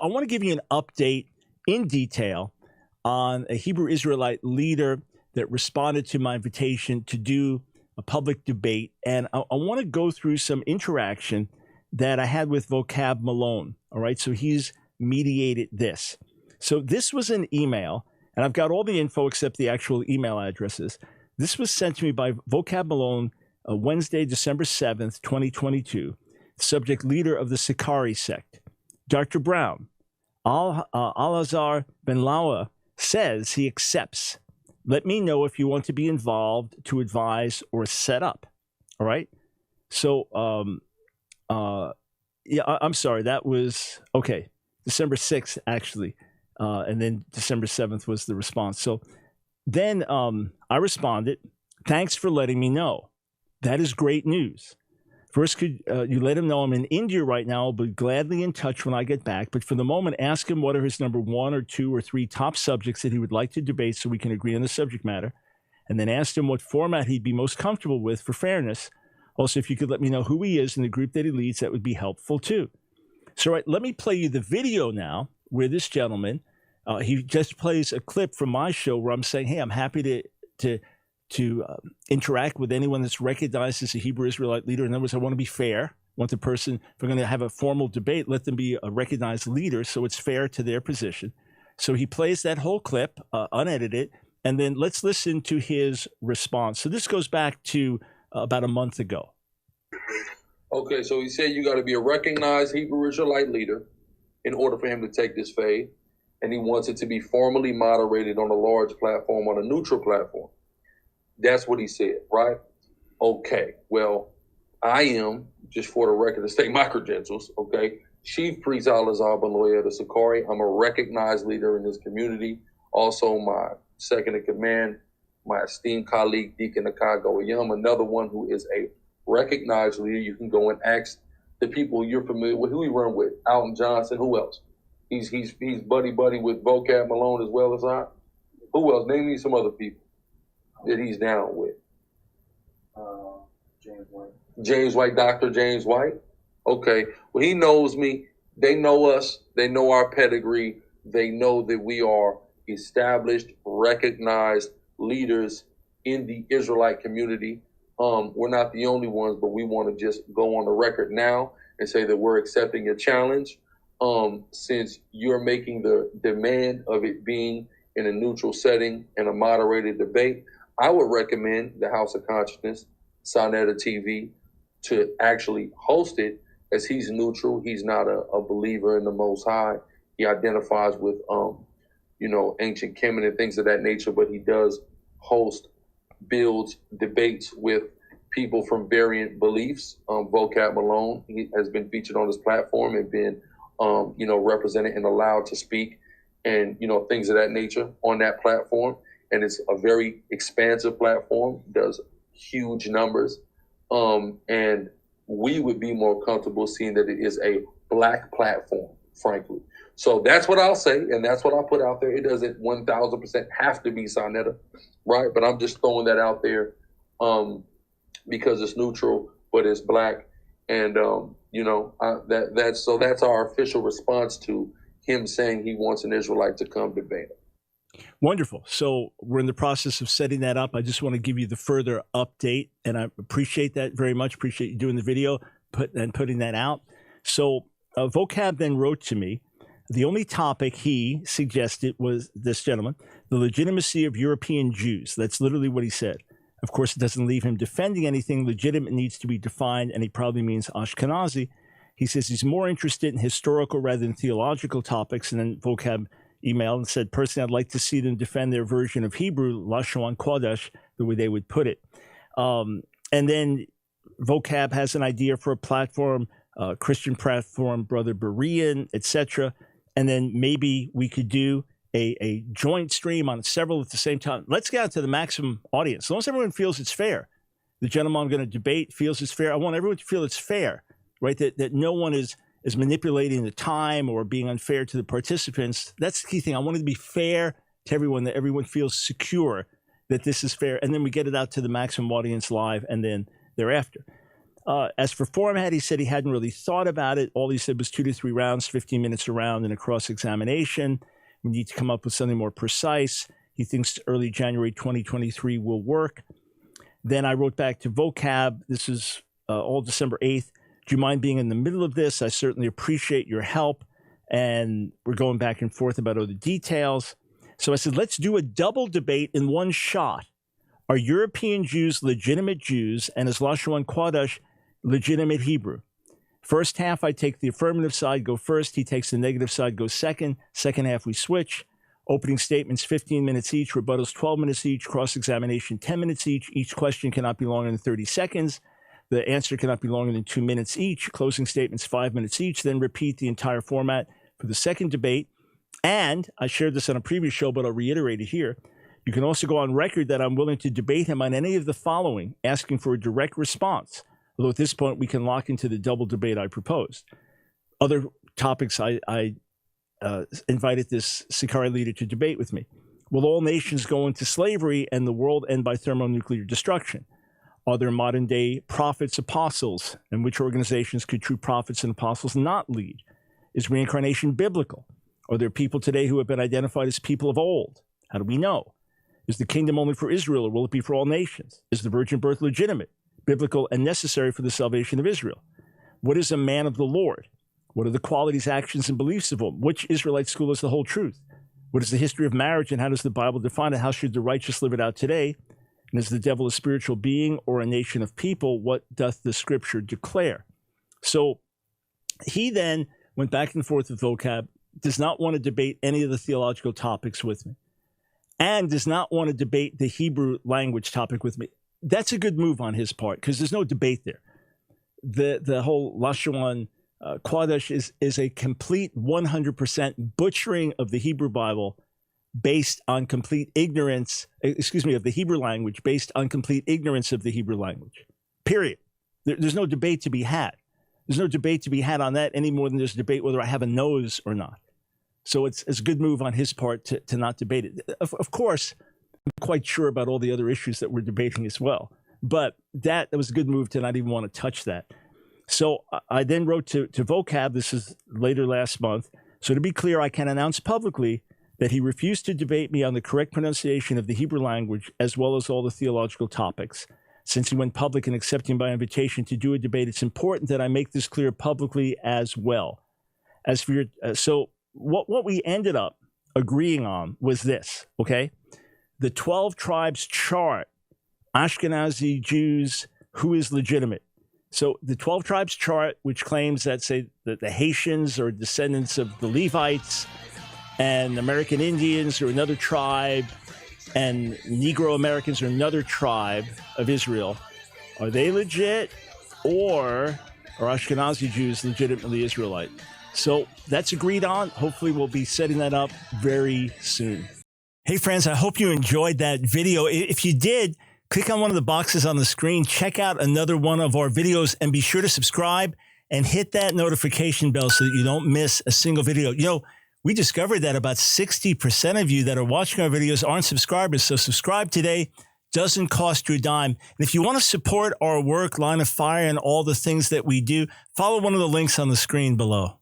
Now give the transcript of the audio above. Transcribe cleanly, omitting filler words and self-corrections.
I want to give you an update in detail on a Hebrew Israelite leader that responded to my invitation to do a public debate. And I want to go through some interaction that I had with Vocab Malone. All right. So he's mediated this. So this was an email, and I've got all the info except the actual email addresses. This was sent to me by Vocab Malone Wednesday, December 7th, 2022. Subject: leader of the Sicarii sect. Dr. Brown, Al-Azhar Ben Lawa says he accepts. Let me know if you want to be involved to advise or set up. All right. So, I'm sorry. That was, okay, December 6th, actually. And then December 7th was the response. So then I responded, thanks for letting me know. That is great news. First, could you let him know I'm in India right now? I'll be gladly in touch when I get back. But for the moment, ask him what are his number 1 or 2 or 3 top subjects that he would like to debate so we can agree on the subject matter. And then ask him what format he'd be most comfortable with for fairness. Also, if you could let me know who he is and the group that he leads, that would be helpful too. So right, let me play you the video now where this gentleman, he just plays a clip from my show where I'm saying, hey, I'm happy to interact with anyone that's recognized as a Hebrew Israelite leader. In other words, I want to be fair. I want the person, if we're going to have a formal debate, let them be a recognized leader so it's fair to their position. So he plays that whole clip, unedited, and then let's listen to his response. So this goes back to about a month ago. Okay, so he said you got to be a recognized Hebrew Israelite leader in order for him to take this fade, and he wants it to be formally moderated on a large platform, on a neutral platform. That's what he said, right? Okay, well, I am, just for the record, to state my credentials, okay? Chief Priest Al-Azhar Ben Lawa of the Sicarii. I'm a recognized leader in this community. Also, my second in command, my esteemed colleague, Deacon Akai Goyam, another one who is a recognized leader. You can go and ask the people you're familiar with, who he run with, Alton Johnson, who else? He's buddy with Vocab Malone as well as I. Who else? Name me some other people that he's down with. James White. James White, Dr. James White. Okay. Well, he knows me. They know us. They know our pedigree. They know that we are established, recognized leaders in the Israelite community. We're not the only ones, but we want to just go on the record now and say that we're accepting your challenge. Since you're making the demand of it being in a neutral setting and a moderated debate, I would recommend the House of Consciousness, Sonetta TV, to actually host it, as he's neutral. He's not a believer in the Most High. He identifies with, ancient Kemet and things of that nature, but he does host, builds debates with people from variant beliefs. Vocab Malone, he has been featured on this platform and been, represented and allowed to speak and, things of that nature on that platform. And it's a very expansive platform, does huge numbers. And we would be more comfortable seeing that it is a Black platform, frankly. So that's what I'll say, and that's what I'll put out there. It doesn't 1,000% have to be Sonetta, right? But I'm just throwing that out there because it's neutral, but it's Black. And, that's our official response to him saying he wants an Israelite to come debate. Wonderful. So we're in the process of setting that up. I just want to give you the further update, and I appreciate that very much. Appreciate you doing the video and putting that out. So Vocab then wrote to me. The only topic he suggested was this gentleman, the legitimacy of European Jews. That's literally what he said. Of course, it doesn't leave him defending anything legitimate needs to be defined, and he probably means Ashkenazi. He says he's more interested in historical rather than theological topics, and then Vocab emailed and said, personally, I'd like to see them defend their version of Hebrew, Lashon Kodesh, the way they would put it. And then Vocab has an idea for a platform, Christian platform, Brother Berean, etc. And then maybe we could do a joint stream on several at the same time. Let's get out to the maximum audience. As long as everyone feels it's fair. The gentleman I'm going to debate feels it's fair. I want everyone to feel it's fair, right? That no one is manipulating the time or being unfair to the participants. That's the key thing. I want it to be fair to everyone, that everyone feels secure that this is fair. And then we get it out to the maximum audience live and then thereafter. As for format, he said he hadn't really thought about it. All he said was 2 to 3 rounds, 15 minutes a round, and a cross-examination. We need to come up with something more precise. He thinks early January 2023 will work. Then I wrote back to vocab. This is all December 8th. Do you mind being in the middle of this? I certainly appreciate your help. And we're going back and forth about other details. So I said, let's do a double debate in one shot. Are European Jews legitimate Jews, and is Lashon Kodesh legitimate Hebrew? First half, I take the affirmative side, go first. He takes the negative side, goes second. Second half, we switch. Opening statements, 15 minutes each. Rebuttals, 12 minutes each. Cross-examination, 10 minutes each. Each question cannot be longer than 30 seconds. The answer cannot be longer than 2 minutes each. Closing statements, 5 minutes each. Then repeat the entire format for the second debate. And I shared this on a previous show, but I'll reiterate it here. You can also go on record that I'm willing to debate him on any of the following, asking for a direct response. Although at this point, we can lock into the double debate I proposed. Other topics I invited this Sicarii leader to debate with me. Will all nations go into slavery and the world end by thermonuclear destruction? Are there modern-day prophets, apostles? And which organizations could true prophets and apostles not lead? Is reincarnation biblical? Are there people today who have been identified as people of old? How do we know? Is the kingdom only for Israel, or will it be for all nations? Is the virgin birth legitimate, biblical, and necessary for the salvation of Israel? What is a man of the Lord? What are the qualities, actions, and beliefs of him? Which Israelite school is the whole truth? What is the history of marriage, and how does the Bible define it? How should the righteous live it out today? And is the devil a spiritual being or a nation of people? What doth the scripture declare? So he then went back and forth with vocab, does not want to debate any of the theological topics with me, and does not want to debate the Hebrew language topic with me. That's a good move on his part, because there's no debate there. The whole Lashon Kodesh is a complete 100% butchering of the Hebrew Bible based on complete ignorance, of the Hebrew language, based on complete ignorance of the Hebrew language, period. There's no debate to be had. There's no debate to be had on that any more than there's a debate whether I have a nose or not. So it's a good move on his part to not debate it. Of course, I'm quite sure about all the other issues that we're debating as well. But that was a good move to not even want to touch that. So I then wrote to vocab, this is later last month. So to be clear, I can announce publicly that he refused to debate me on the correct pronunciation of the Hebrew language, as well as all the theological topics. Since he went public in accepting my invitation to do a debate, it's important that I make this clear publicly as well. As for your, what we ended up agreeing on was this, okay? The 12 tribes chart, Ashkenazi Jews, who is legitimate. So the 12 tribes chart, which claims that, say, that the Haitians are descendants of the Levites, and American Indians are another tribe, and Negro Americans are another tribe of Israel. Are they legit, or are Ashkenazi Jews legitimately Israelite? So that's agreed on. Hopefully we'll be setting that up very soon. Hey friends, I hope you enjoyed that video. If you did, click on one of the boxes on the screen, check out another one of our videos, and be sure to subscribe and hit that notification bell so that you don't miss a single video. You know, we discovered that about 60% of you that are watching our videos aren't subscribers. So subscribe today. Doesn't cost you a dime. And if you want to support our work, Line of Fire, and all the things that we do, follow one of the links on the screen below.